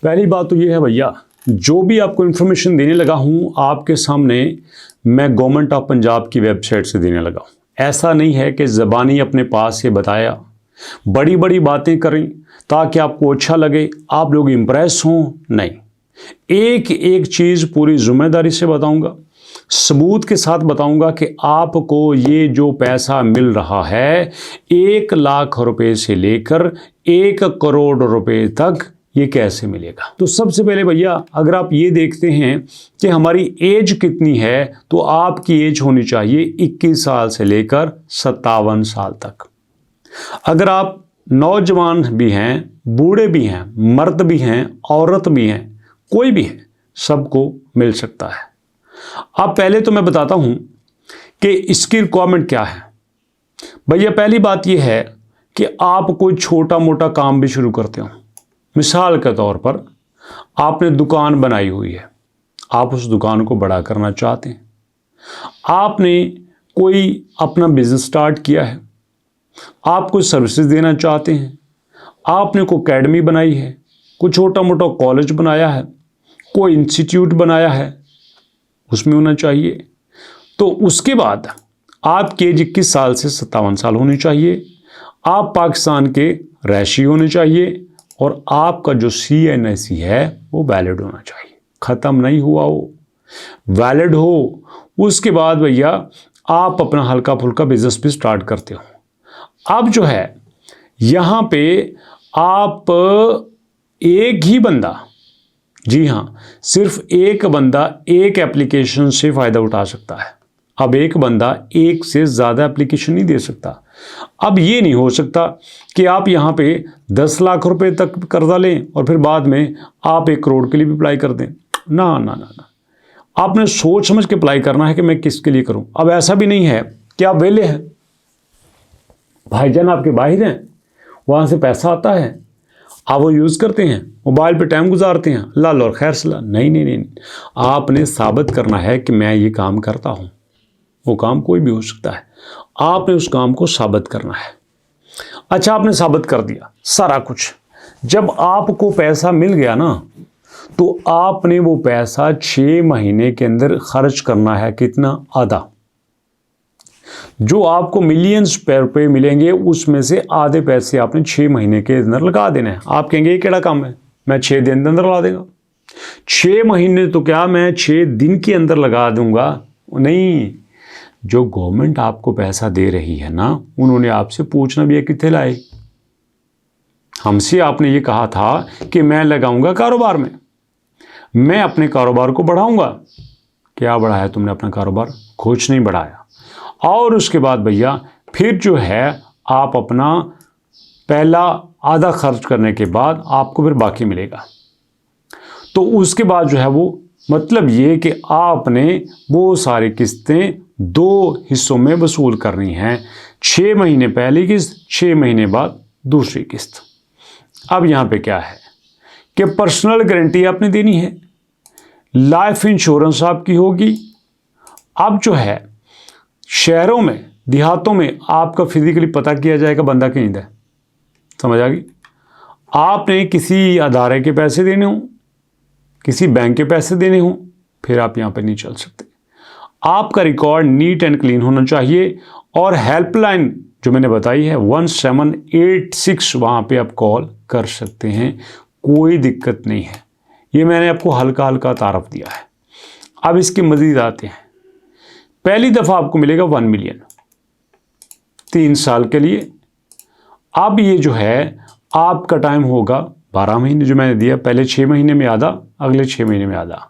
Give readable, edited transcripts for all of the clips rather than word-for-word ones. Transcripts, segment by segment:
पहली बात तो ये है भैया, जो भी आपको इन्फॉर्मेशन देने लगा हूँ आपके सामने मैं गवर्नमेंट ऑफ पंजाब की वेबसाइट से देने लगा हूँ। ऐसा नहीं है कि ज़बानी अपने पास से बताया, बड़ी बड़ी बातें करें ताकि आपको अच्छा लगे, आप लोग इम्प्रेस हों, नहीं। एक एक चीज़ पूरी जिम्मेदारी से बताऊंगा, सबूत के साथ बताऊंगा कि आपको ये जो पैसा मिल रहा है 1 लाख रुपए से लेकर 1 करोड़ रुपए तक ये कैसे मिलेगा। तो सबसे पहले भैया अगर आप ये देखते हैं कि हमारी एज कितनी है, तो आपकी एज होनी चाहिए 21 साल से लेकर 57 साल तक। अगर आप नौजवान भी हैं, बूढ़े भी हैं, मर्द भी हैं, औरत भी हैं, कोई भी है, सबको मिल सकता है। अब पहले तो मैं बताता हूं कि इसकी रिक्वायरमेंट क्या है। भैया पहली बात यह है कि आप कोई छोटा मोटा काम भी शुरू करते हो। मिसाल के तौर पर आपने दुकान बनाई हुई है, आप उस दुकान को बड़ा करना चाहते हैं, आपने कोई अपना बिजनेस स्टार्ट किया है, आप कोई सर्विसेज देना चाहते हैं, आपने कोई एकेडमी बनाई है, कोई छोटा मोटा कॉलेज बनाया है, कोई इंस्टीट्यूट बनाया है, उसमें होना चाहिए। तो उसके बाद आपकी एज 21 साल से 57 साल होनी चाहिए, आप पाकिस्तान के रहायशी होने चाहिए और आपका जो CNSE है वो वैलिड होना चाहिए, ख़त्म नहीं हुआ हो, वैलिड हो। उसके बाद भैया आप अपना हल्का फुल्का बिजनेस भी स्टार्ट करते हो। अब जो है यहाँ पे आप एक ही बंदा, जी हाँ, सिर्फ एक बंदा एक एप्लीकेशन से फ़ायदा उठा सकता है। अब एक बंदा एक से ज़्यादा एप्लीकेशन नहीं दे सकता। अब ये नहीं हो सकता कि आप यहाँ पे 10 लाख रुपए तक कर्जा लें और फिर बाद में आप 1 करोड़ के लिए भी अप्लाई कर दें। ना ना ना ना, आपने सोच समझ के अप्लाई करना है कि मैं किसके लिए करूँ। अब ऐसा भी नहीं है कि आप वेले हैं, भाईजान आपके बाहर हैं, वहाँ से पैसा आता है, आप वो यूज़ करते हैं, मोबाइल पे टाइम गुजारते हैं, लाल और खैर सला। नहीं नहीं नहीं, आपने साबित करना है कि मैं ये काम करता हूँ। वो काम कोई भी हो सकता है, आपने उस काम को साबित करना है। अच्छा, आपने साबित कर दिया सारा कुछ। जब आपको पैसा मिल गया ना, तो आपने वो पैसा 6 महीने के अंदर खर्च करना है। कितना? आधा। जो आपको मिलियंस रुपए मिलेंगे उसमें से आधे पैसे आपने 6 महीने के अंदर लगा देने हैं। आप कहेंगे ये केड़ा काम है, मैं 6 दिन के अंदर लगा देगा। 6 महीने तो क्या, मैं 6 दिन के अंदर लगा दूंगा? नहीं, जो गवर्नमेंट आपको पैसा दे रही है ना, उन्होंने आपसे पूछना भी है कितने लाए। हमसे आपने ये कहा था कि मैं लगाऊंगा कारोबार में, मैं अपने कारोबार को बढ़ाऊंगा। क्या बढ़ाया तुमने अपना कारोबार? कुछ नहीं बढ़ाया। और उसके बाद भैया फिर जो है आप अपना पहला आधा खर्च करने के बाद आपको फिर बाकी मिलेगा। तो उसके बाद जो है वो मतलब ये कि आपने वो सारी किस्तें 2 हिस्सों में वसूल करनी हैं। 6 महीने पहली किस्त, 6 महीने बाद दूसरी किस्त। अब यहाँ पे क्या है कि पर्सनल गारंटी आपने देनी है, लाइफ इंश्योरेंस आपकी होगी। अब जो है शहरों में, देहातों में आपका फिजिकली पता किया जाएगा बंदा कहीं है, समझ आ गई। आपने किसी अदारे के पैसे देने हों, किसी बैंक के पैसे देने हों, फिर आप यहाँ पे नहीं चल सकते। आपका रिकॉर्ड नीट एंड क्लीन होना चाहिए। और हेल्पलाइन जो मैंने बताई है 1786, वहाँ पे आप कॉल कर सकते हैं, कोई दिक्कत नहीं है। ये मैंने आपको हल्का हल्का तारफ दिया है। अब इसके मज़ीद आते हैं। पहली दफ़ा आपको मिलेगा 1 मिलियन 3 साल के लिए। अब ये जो है आपका टाइम होगा 12 महीने जो मैंने दिया, पहले 6 महीने में आधा, अगले 6 महीने में आधा।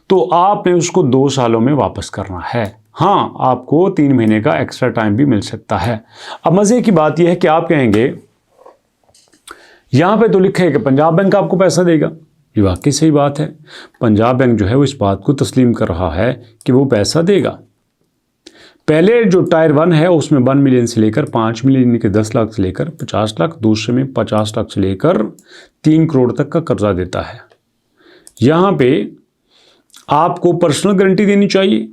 तो आपने उसको 2 सालों में वापस करना है। हाँ, आपको 3 महीने का एक्स्ट्रा टाइम भी मिल सकता है। अब मज़े की बात यह है कि आप कहेंगे यहाँ पे तो लिखा है कि पंजाब बैंक आपको पैसा देगा। ये वाकई सही बात है, पंजाब बैंक जो है वो इस बात को तस्लीम कर रहा है कि वो पैसा देगा। पहले जो टायर 1 है उसमें 1 मिलियन से लेकर 5 मिलियन के 10 लाख से लेकर 50 लाख, दूसरे में 50 लाख से लेकर 3 करोड़ तक का कर्जा देता है। यहाँ पे आपको पर्सनल गारंटी देनी चाहिए।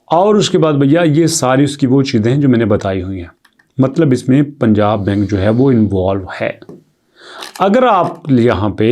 और उसके बाद भैया ये सारी उसकी वो चीज़ें हैं जो मैंने बताई हुई हैं, मतलब इसमें पंजाब बैंक जो है वो इन्वॉल्व है। अगर आप यहाँ पे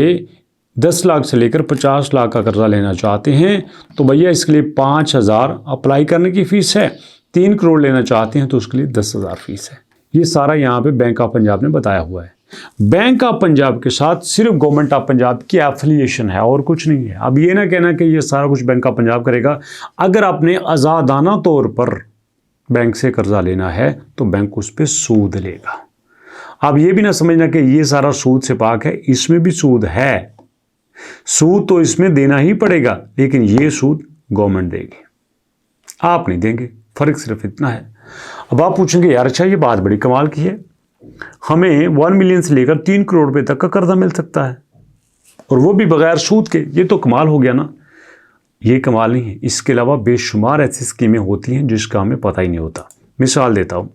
10 लाख से लेकर 50 लाख का कर्जा लेना चाहते हैं तो भैया इसके लिए 5,000 अप्लाई करने की फ़ीस है। 3 करोड़ लेना चाहते हैं तो उसके लिए 10,000 फीस है। ये सारा यहाँ पे बैंक ऑफ पंजाब ने बताया हुआ है। बैंक ऑफ पंजाब के साथ सिर्फ गवर्नमेंट ऑफ पंजाब की एफिलिएशन है और कुछ नहीं है। अब ये ना कहना कि ये सारा कुछ बैंक ऑफ पंजाब करेगा। अगर आपने आज़ादाना तौर पर बैंक से कर्जा लेना है तो बैंक उस पर सूद लेगा। अब ये भी ना समझना कि ये सारा सूद से पाक है, इसमें भी सूद है। सूद तो इसमें देना ही पड़ेगा, लेकिन ये सूद गवर्नमेंट देगी, आप नहीं देंगे। फर्क सिर्फ इतना है। अब आप पूछेंगे यार अच्छा ये बात बड़ी कमाल की है, हमें 1 मिलियन से लेकर 3 करोड़ रुपए तक का कर्जा मिल सकता है और वो भी बगैर सूद के, ये तो कमाल हो गया ना। ये कमाल नहीं है, इसके अलावा बेशुमार ऐसी स्कीमें होती हैं जिसका हमें पता ही नहीं होता। मिसाल देता हूँ,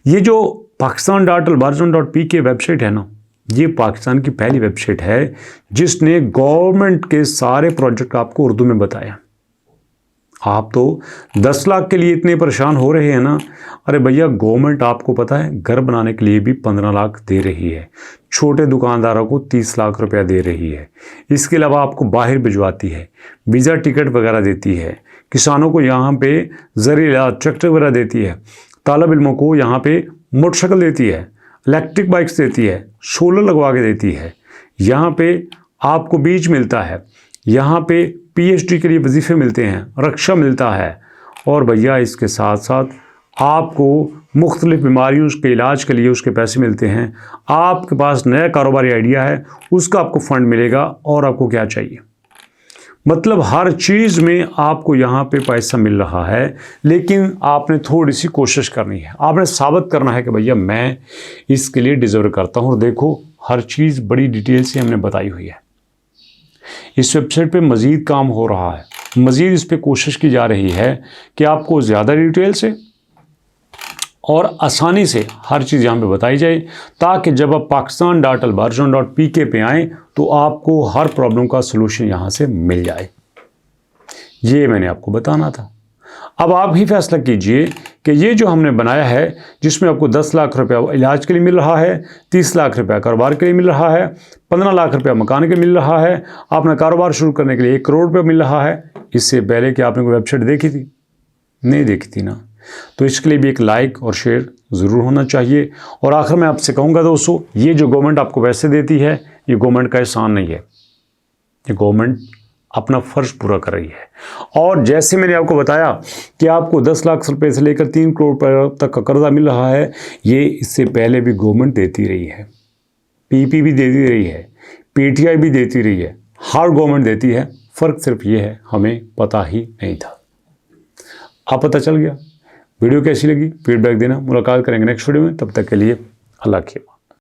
ये जो pakistan.albarzon.pk वेबसाइट है ना, ये पाकिस्तान की पहली वेबसाइट है जिसने गवर्नमेंट के सारे प्रोजेक्ट आपको उर्दू में बताया। आप तो 10 लाख के लिए इतने परेशान हो रहे हैं ना, अरे भैया गवर्नमेंट आपको पता है घर बनाने के लिए भी 15 लाख दे रही है, छोटे दुकानदारों को 30 लाख रुपया दे रही है। इसके अलावा आपको बाहर भिजवाती है, वीज़ा टिकट वगैरह देती है, किसानों को यहाँ पे ज़रिए ट्रैक्टर वगैरह देती है, तालब इल्मों को यहाँ पे मोटरसाइकिल देती है, इलेक्ट्रिक बाइक्स देती है, सोलर लगवा के देती है, यहाँ पे आपको बीज मिलता है, यहाँ पे पीएचडी के लिए वजीफे मिलते हैं, रक्षा मिलता है, और भैया इसके साथ साथ आपको मुख्तलिफ बीमारियों के इलाज के लिए उसके पैसे मिलते हैं। आपके पास नया कारोबारी आइडिया है उसका आपको फंड मिलेगा, और आपको क्या चाहिए। मतलब हर चीज़ में आपको यहाँ पे पैसा मिल रहा है, लेकिन आपने थोड़ी सी कोशिश करनी है। आपने साबित करना है कि भैया मैं इसके लिए डिज़र्व करता हूँ। और देखो हर चीज़ बड़ी डिटेल से हमने बताई हुई है। इस वेबसाइट पे मज़ीद काम हो रहा है, मज़ीद इस पे कोशिश की जा रही है कि आपको ज़्यादा डिटेल से और आसानी से हर चीज़ यहाँ पे बताई जाए, ताकि जब आप pakistan.albarzon.pk पे आएँ तो आपको हर प्रॉब्लम का सलूशन यहाँ से मिल जाए। ये मैंने आपको बताना था। अब आप ही फैसला कीजिए कि ये जो हमने बनाया है, जिसमें आपको 10 लाख रुपया इलाज के लिए मिल रहा है, 30 लाख रुपया कारोबार के लिए मिल रहा है, 15 लाख रुपया मकान के मिल रहा है, अपना कारोबार शुरू करने के लिए 1 करोड़ रुपया मिल रहा है। इससे पहले कि आपने कोई वेबसाइट देखी थी? नहीं देखी थी ना। तो इसके लिए भी एक लाइक और शेयर ज़रूर होना चाहिए। और आखिर में आपसे कहूँगा दोस्तों, ये जो गवर्नमेंट आपको पैसे देती है, ये गवर्नमेंट का एहसान नहीं है, ये गवर्नमेंट अपना फ़र्ज़ पूरा कर रही है। और जैसे मैंने आपको बताया कि आपको 10 लाख रुपए से लेकर 3 करोड़ रुपए तक का कर्जा मिल रहा है, ये इससे पहले भी गवर्नमेंट देती रही है। पीपी भी देती रही है, पीटीआई भी देती रही है, हर गवर्नमेंट देती है। फ़र्क सिर्फ ये है हमें पता ही नहीं था। अब पता चल गया। वीडियो कैसी लगी फीडबैक देना। मुलाकात करेंगे नेक्स्ट वीडियो में, तब तक के लिए अल्लाह की।